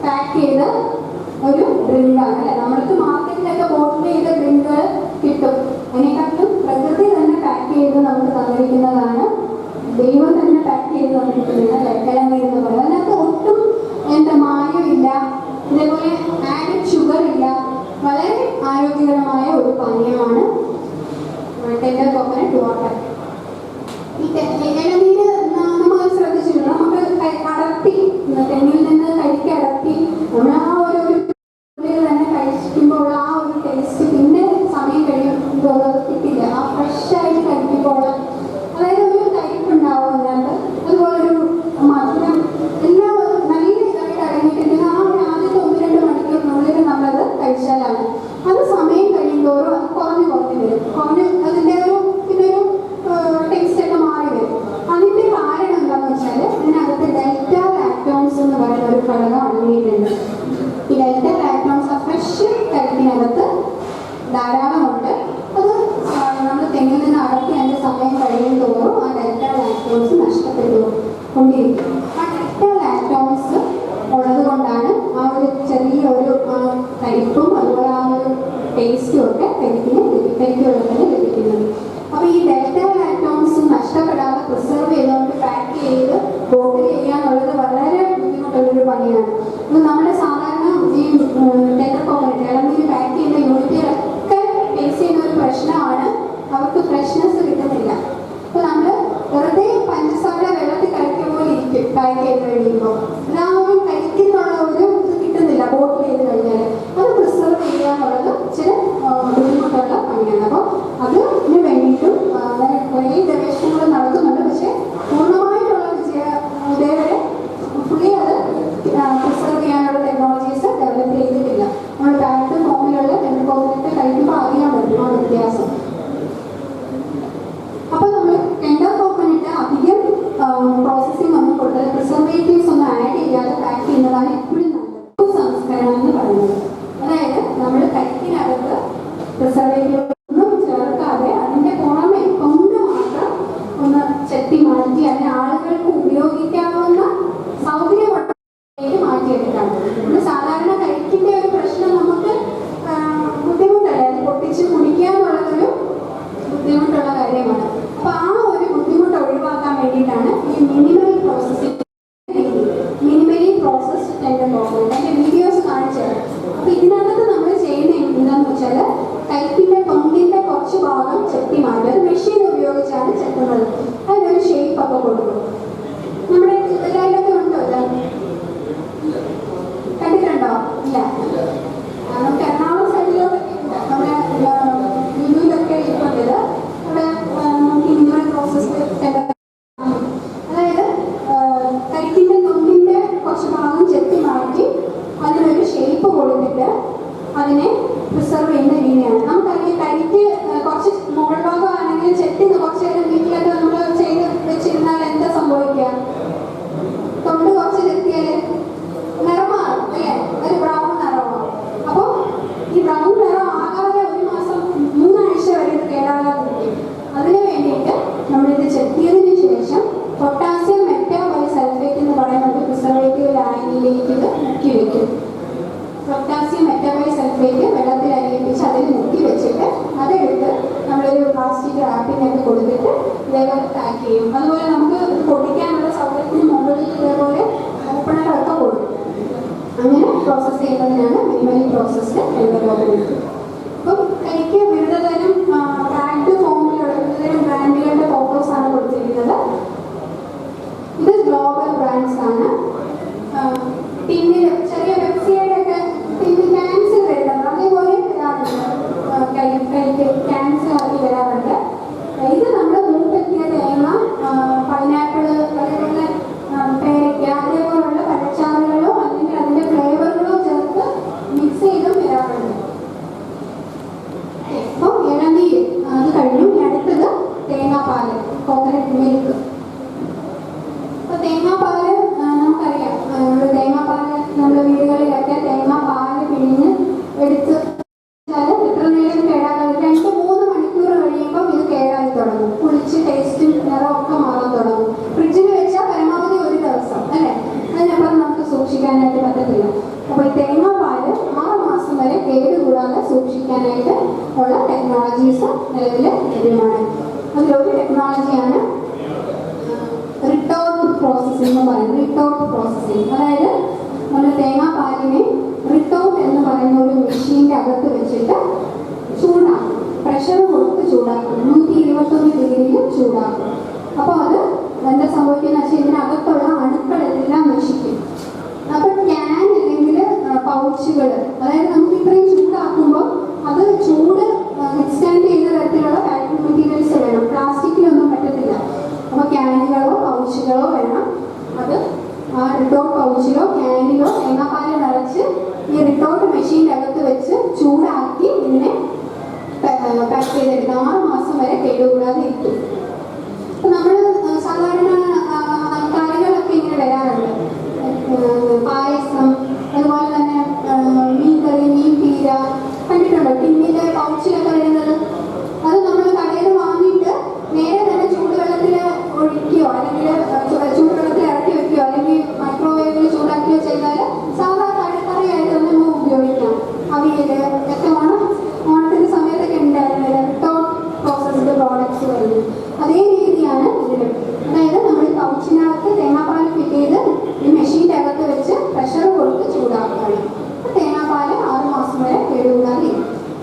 Pack ചെയ്ത ഒരു ഡ്രിങ്കാണ് അല്ലെ. നമ്മൾക്ക് മാർക്കറ്റിലൊക്കെ ബോട്ടിൽ ചെയ്ത ഡ്രിങ്കുകൾ കിട്ടും. അതിനെക്കാട്ടും പ്രകൃതി തന്നെ പാക്ക് ചെയ്ത് നമുക്ക് തന്നിരിക്കുന്നതാണ്, ദൈവം തന്നെ പാക്ക് ചെയ്ത് തന്നിരിക്കുന്നത് അല്ലെ. ഇളനീർ എന്ന് പറയുന്നത് അതിനകത്ത് ഒട്ടും മായമില്ല, ഇതേപോലെ ആഡഡ് ഷുഗർ ഇല്ല. വളരെ ആരോഗ്യകരമായ ഒരു പാനീയമാണ് ടെൻഡർ കോക്കനട്ട് വാട്ടർ. ഈ ഇളനീര് നമ്മൾ ശ്രദ്ധിച്ചിട്ടുണ്ട്, നമുക്ക് അടർത്തി തെങ്ങിൽ നിന്ന് കരിക്ക് അടർത്തി നമ്മൾ ആ ഒരു തന്നെ കഴിക്കുമ്പോൾ ആ ഒരു ടേസ്റ്റ് പിന്നെ സമയം കഴിയുമ്പോൾ കിട്ടില്ല. ആ ഫ്രഷ് ആയിട്ട് കഴിക്കുമ്പോൾ അതായത് ഒരു കയ്പുണ്ടാവും അതിനകത്ത്, അതുപോലെ ഒരു മധുരം എല്ലാം നല്ല ഇതായിട്ട് അടങ്ങിയിട്ടിരിക്കുന്ന ആ ഒരു ആദ്യത്തെ 1-2 മണിക്കൂറിനുള്ളിൽ നമ്മളത് കഴിച്ചാലാണ്. അത് സമയം കഴിയുമ്പോഴും അത് കുറഞ്ഞു വരും, അതിൻ്റെ ഒരു ഇതൊരു ടേസ്റ്റ് ഒക്കെ മാറി വരും. അതിൻ്റെ കാരണം എന്താണെന്ന് വെച്ചാൽ അതിനകത്ത് ഡെൽറ്റ ലാക്ടോൺസ് എന്ന് പറയുന്ന ഒരു ഘടകം അടങ്ങിയിട്ടുണ്ട്. ഈ ഡെൽറ്റ ലാക്ടോൺസ് ഫ്രഷ് കരിക്കിനകത്ത് ധാരാളമുണ്ട്. അത് നമ്മൾ തെങ്ങിൽ നിന്ന് അടർത്തി അതിൻ്റെ സമയം കഴിയും തോറും ആ ഡെൽറ്റ ലാക്ടോൺസ് നഷ്ടപ്പെട്ടുകൊണ്ടിരിക്കും. ആ ഡെൽറ്റ ലാക്ടോൺസ് ഉള്ളത് കൊണ്ടാണ് ആ ഒരു ചെറിയൊരു കരിപ്പും അതുപോലെ ആ ഒരു ടേസ്റ്റും ഒക്കെ കരിക്ക് വെള്ളത്തിന് ലഭിക്കുന്നത്. അപ്പോൾ ഈ ഡെൽറ്റ ലാക്ടോൺസ് നഷ്ടപ്പെടാതെ പ്രിസർവ് ചെയ്തുകൊണ്ട് പാക്ക് ചെയ്ത് ബോട്ടിൽ ചെയ്യാന്നുള്ളത് വളരെ ബുദ്ധിമുട്ടുള്ളൊരു പണിയാണ്. ഇത് നമ്മുടെ സാധാരണ ഈ ടെൻഡർ കോക്കനട്ട് ഇളനീര് പാക്ക് ചെയ്യുന്ന യൂണിറ്റുകളൊക്കെ ഫേസ് ചെയ്യുന്ന ഒരു പ്രശ്നമാണ്, അവർക്ക് ഫ്രഷ്നെസ് കിട്ടുന്നില്ല. അപ്പോൾ നമ്മൾ വെറുതെ പഞ്ചസാര വെള്ളത്തിൽ കഴിക്കുമ്പോൾ ഇരിക്കും പാക്ക് ചെയ്ത് കഴിയുമ്പോൾ, ആ ഒരു കഴിക്കുന്നുള്ള ഒരു ഇത് കിട്ടുന്നില്ല ബോട്ടിൽ ചെയ്ത് കഴിഞ്ഞാൽ. അത് പ്രിസർവ് ചെയ്യുക എന്നുള്ളത് ഇച്ചിരി ബുദ്ധിമുട്ടുള്ള പണിയാണ്. അപ്പോൾ അതിന് വേണ്ടിയിട്ടും കുറേ ഗവേഷണങ്ങൾ നടക്കുന്നുണ്ട്. പക്ഷേ പൂർണ്ണമായിട്ടുള്ള ഇതേവരെ ഫുള്ളി അത് പ്രിസർവ് ചെയ്യാനുള്ള ടെക്നോളജീസ് ഡെവലപ്പ് ചെയ്തിട്ടില്ല. നമ്മൾ പാക്ഡ് ഫോമിലുള്ള ടെൻഡർ കോക്കനട്ട് കഴിക്കുമ്പോൾ അറിയാൻ പറ്റും ആ വ്യത്യാസം. അപ്പോൾ നമ്മൾ ടെൻഡർ കോക്കനട്ട് അധികം പ്രോസസ്സിംഗ് ഒന്നും കൊടുത്താൽ പ്രിസർവേറ്റീവ്സ് ഒന്നും ആഡ് ചെയ്യാതെ പാക്ക് ചെയ്യുന്നതാണ് എപ്പോഴും നല്ലത്. സംസ്കരണം എന്ന് പറയുന്നത് അതായത് നമ്മൾ കരിക്കിനകത്ത് പ്രിസർവേറ്റീവ് ഒന്നും ചേർക്കാതെ അതിൻ്റെ പുറമെ കൊണ്ട് മാത്രം ഒന്ന് ചെത്തി മാറ്റി അതിന് ആളുകൾക്ക് ഉപയോഗിക്കാവുന്ന സൗകര്യമുള്ളതിലേക്ക് മാറ്റിയെടുക്കാണ്. നമ്മൾ സാധാരണ കരിക്കിൻ്റെ ഒരു പ്രശ്നം നമുക്ക് ബുദ്ധിമുട്ടല്ല, അത് പൊട്ടിച്ച് കുടിക്കുക എന്നുള്ളതൊരു ബുദ്ധിമുട്ടുള്ള കാര്യമാണ്. അപ്പോൾ ആ ഒരു ബുദ്ധിമുട്ട് ഒഴിവാക്കാൻ വേണ്ടിയിട്ടാണ് ഈ മിനിമലി പ്രോസസ്സിംഗ് ടെൻഡർ കോക്കനട്ട് അതിൻ്റെ വീഡിയോസ് കാണിച്ചത്. അപ്പോൾ ഇതിനകത്ത് നമ്മൾ ചെയ്യുന്ന എന്താണെന്ന് വെച്ചാൽ കരിക്കിൻ്റെ തൊണ്ടിൻ്റെ കുറച്ച് ഭാഗം ചെത്തി മാറ്റും. അത് മെഷീൻ ഉപയോഗിച്ചാണ് ചെത്തുന്നത്. അതിനൊരു ഷേപ്പ് ഒക്കെ കൊടുക്കും. നമ്മുടെ എല്ലാവരിലൊക്കെ ഉണ്ടോ? കണ്ടിട്ടുണ്ടോ? ഇല്ല. നമുക്ക് എറണാകുളം സൈഡിലൊക്കെ ഉണ്ട്, നമ്മുടെ ലുലുവിലൊക്കെ ഇരിക്കുന്നത്. അവിടെ നമുക്ക് ഇങ്ങനെ പ്രോസസ്സ് അതായത് കരിക്കിൻ്റെ തൊണ്ടിൻ്റെ കുറച്ച് ഭാഗം ചെത്തി മാറ്റി അതിനൊരു ഷേപ്പ് കൊടുത്തിട്ട് അതിനെ പ്രിസർവ് ചെയ്യുന്ന രീതിയാണ്. നമുക്കറിയാം കരിക്ക് കുറച്ച് മുകൾ ഭാഗമാണെങ്കിൽ ചെത്തി കുറച്ച് നേരം വീട്ടിലൊക്കെ നമ്മൾ ചെയ്ത് വെച്ചിരുന്നാൽ എന്താ സംഭവിക്കുക? തൊണ്ട് കുറച്ച് ചെത്തിയാൽ നിറമാറും അല്ലേ, ഒരു ബ്രൗൺ നിറമാറും. അപ്പോൾ ഈ ബ്രൗൺ നിറം ആകാതെ 1 മാസം 3 ആഴ്ച വരെ ഇത് കേടാകാതിരിക്കും. അതിന് വേണ്ടിയിട്ട് നമ്മളിത് ചെത്തിയതിന് ശേഷം പൊട്ടാസ്യം മെറ്റാബൈസൾഫേറ്റ് എന്ന് പറയുന്ന ഒരു പ്രിസർവേറ്റീവ് ലായനിയിലേക്ക് ഇത് മുക്കി വയ്ക്കും. പൊട്ടാസ്യം മെറ്റാബൈസൾഫേറ്റ് വെള്ളത്തിൽ അലിയിപ്പിച്ച് അതിൽ മുക്കി വെച്ചിട്ട് അതെടുത്ത് നമ്മളൊരു പ്ലാസ്റ്റിക് റാപ്പിനൊക്കെ കൊടുത്തിട്ട് ഇതേപോലെ പാക്ക് ചെയ്യും. അതുപോലെ നമുക്ക് പൊടിക്കാനുള്ള സൗകര്യത്തിന് മുകളിൽ ഇതേപോലെ ഓപ്പണറൊക്കെ കൊടുക്കും. അങ്ങനെ പ്രോസസ്സ് ചെയ്യുന്നതിനാണ് മിനിമലി പ്രോസസ്ഡ് ടെൻഡർ കോക്കനട്ട്. അപ്പം കരിക്ക് വിവിധതരം പാക്ഡ് ഫോമിലുള്ള വിവിധതരം ബ്രാൻഡുകളുടെ ഫോട്ടോസാണ് കൊടുത്തിരിക്കുന്നത്. ഇത് ഗ്ലോബൽ ബ്രാൻഡ്സ് ആണ്. ടിന്നിൽ ചെറിയ പെപ്സിയുടെ ഒക്കെ ടിന്നിൽ ക്യാൻസർ വരുന്നുണ്ട്, അതേപോലെ കരിക്ക് ക്യാൻസർ ആക്കി വരാറുണ്ട്. ഇത് നമ്മൾ മൂപ്പെത്തിയ തേങ്ങ, പൈനാപ്പിൾ, അതേപോലെ പേരയ്ക്ക, അതേപോലുള്ള പഴച്ചാറുകളോ അല്ലെങ്കിൽ അതിൻ്റെ ഫ്ലേവറുകളോ ചേർത്ത് മിക്സ് ചെയ്തും വരാറുണ്ട്. അപ്പം ഇളനീര് അത് കഴിഞ്ഞു. അടുത്തത് തേങ്ങാപ്പാൽ, കോക്കനട്ട് മിൽക്ക്. അപ്പോൾ തേങ്ങാപ്പാൽ നമുക്കറിയാം, തേങ്ങാപ്പാൽ നമ്മുടെ വീടുകളിലൊക്കെ തേങ്ങാപ്പാൽ പിഴിഞ്ഞ് എടുത്ത് എത്ര നേരം കേടാകാതെ 2-3 മണിക്കൂർ കഴിയുമ്പം ഇത് കേടായി തുടങ്ങും. കുളിച്ച് ടേസ്റ്റും നിറമൊക്കെ മാറാൻ തുടങ്ങും. ഫ്രിഡ്ജിൽ വെച്ചാൽ പരമാവധി 1 ദിവസം അല്ലേ, അതിനപ്പുറം നമുക്ക് സൂക്ഷിക്കാനായിട്ട് പറ്റത്തില്ല. മെഷീൻസ് നിലവിൽ ലഭ്യമാണ്. അതിലൊരു ടെക്നോളജിയാണ് റിട്ടോർട്ട് പ്രോസസ്സിംഗ് എന്ന് പറയുന്നത്. റിട്ടോർട്ട് പ്രോസസ്സിംഗ് അതായത് നമ്മൾ തേങ്ങാപ്പാലിനെ റിട്ടോർട്ട് എന്ന് പറയുന്ന ഒരു മെഷീൻ്റെ അകത്ത് വെച്ചിട്ട് ചൂടാക്കും, പ്രഷർ കൊടുത്ത് ചൂടാക്കും, 121 ഡിഗ്രിയിൽ ചൂടാക്കും. അപ്പോൾ അത് എന്താ സംഭവിക്കുന്ന വെച്ചാൽ ഇതിനകത്തുള്ള അണുക്കളെല്ലാം നശിക്കും. അപ്പം ക്യാൻ അല്ലെങ്കിൽ പൗച്ചുകൾ, അതായത് നമുക്ക് ഇത്രയും ചൂടാക്കുമ്പോൾ അത് ചൂട് വിത്ത്സ്റ്റാൻഡ് ചെയ്യുന്ന തരത്തിലുള്ള പാക്കിംഗ് മെറ്റീരിയൽസ് വേണം. പ്ലാസ്റ്റിക്കിലൊന്നും പറ്റത്തില്ല. അപ്പോൾ ക്യാനുകളോ പൗച്ചുകളോ വേണം. അത് ആ റിട്ടോർട്ട് പൗച്ചിലോ ക്യാനിലോ തേങ്ങാപ്പാൽ നിറച്ച് ഈ റിട്ടോർട്ട് മെഷീൻ്റെ അകത്ത് വെച്ച് ചൂടാക്കി ഇതിനെ പാക്ക് ചെയ്തെടുക്കാം. 6 മാസം വരെ കേടുകൂടാതെ ഇരിക്കും. ഇപ്പം നമ്മൾ സാധാരണ കറികളൊക്കെ ഇങ്ങനെ വരാറുണ്ട്. പായസം, അതുപോലെ തന്നെ മീൻകറി, മീൻ പീര കണ്ടിട്ടുണ്ടോ? ടിന്നിൻ്റെ പൗച്ചിലൊക്കെ വരുന്നത്. അത് നമ്മൾ കടയിൽ വാങ്ങിയിട്ട് നേരെ തന്നെ ചൂടുവെള്ളത്തിൽ ഒഴിക്കുകയോ അല്ലെങ്കിൽ ചൂടുവെള്ളത്തിൽ ഇറക്കി വെക്കുകയോ അല്ലെങ്കിൽ മൈക്രോവേവിൽ ചൂടാക്കുകയോ ചെയ്താൽ സാധാരണ കറിയായിട്ട് തന്നെ നമുക്ക് ഉപയോഗിക്കാം. അവിയൽ ഒക്കെ ഓണത്തിൻ്റെ സമയത്തൊക്കെ ഉണ്ടായിരുന്നു റിട്ടോർട്ട് പ്രോസസ്ഡ് പ്രോഡക്ട്സ് വരുന്നത്. അതേ രീതിയാണ് ഇതിലും. അതായത് നമ്മൾ പൗച്ചിനകത്ത് തേങ്ങാപ്പാൽ ഫിറ്റ് ചെയ്ത് ഈ മെഷീൻ്റെ അകത്ത് വെച്ച് പ്രഷർ കൊടുത്ത് ചൂടാക്കുകയാണ്. അപ്പോൾ തേങ്ങാപ്പാൽ 6 മാസം വരെ കേടുകൂടാതെ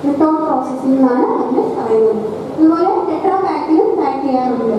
റിട്ടോർട്ട് പ്രോസസ്സിംഗ് എന്നാണ് അതിന് പറയുന്നത്. അതുപോലെ ടെട്രാ പാക്കിലും പാക്ക് ചെയ്യാറുണ്ട്.